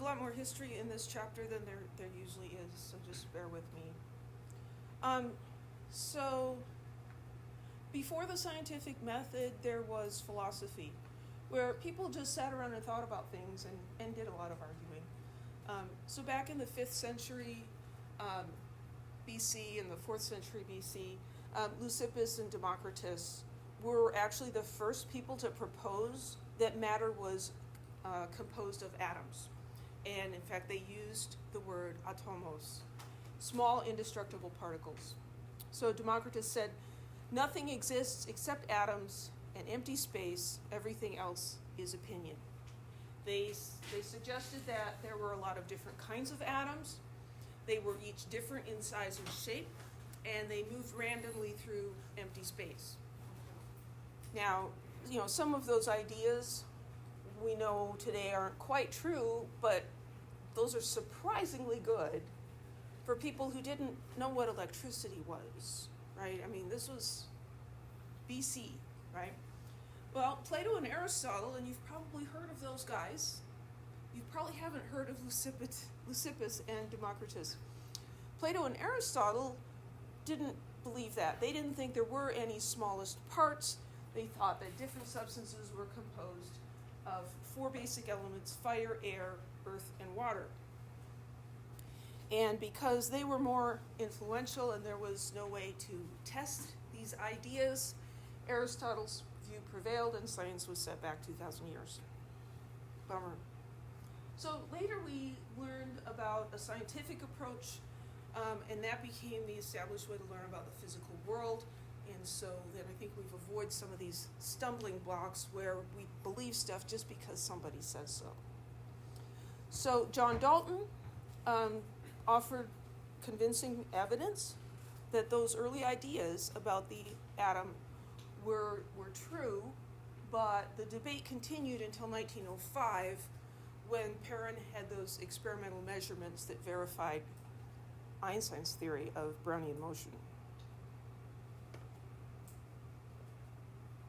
a lot more history in this chapter than there usually is, so just bear with me. So before the scientific method, there was philosophy, where people just sat around and thought about things and did a lot of arguing. So back in the 5th century BC and the 4th century BC, Leucippus and Democritus were actually the first people to propose that matter was composed of atoms. And in fact, they used the word atomos, small indestructible particles. So Democritus said, nothing exists except atoms and empty space. Everything else is opinion. They suggested that there were a lot of different kinds of atoms. They were each different in size and shape, and they moved randomly through empty space. Now, some of those ideas we know today aren't quite true, but those are surprisingly good for people who didn't know what electricity was, right? I mean, this was BC, right? Well, Plato and Aristotle, and you've probably heard of those guys. You probably haven't heard of Leucippus and Democritus. Plato and Aristotle didn't believe that. They didn't think there were any smallest parts. They thought that different substances were composed of 4 basic elements: fire, air, earth, and water. And because they were more influential and there was no way to test these ideas, Aristotle's view prevailed and science was set back 2,000 years. Bummer. So later we learned about a scientific approach, and that became the established way to learn about the physical world. And so then I think we've avoided some of these stumbling blocks where we believe stuff just because somebody says so. So John Dalton offered convincing evidence that those early ideas about the atom were true, but the debate continued until 1905 when Perrin had those experimental measurements that verified Einstein's theory of Brownian motion.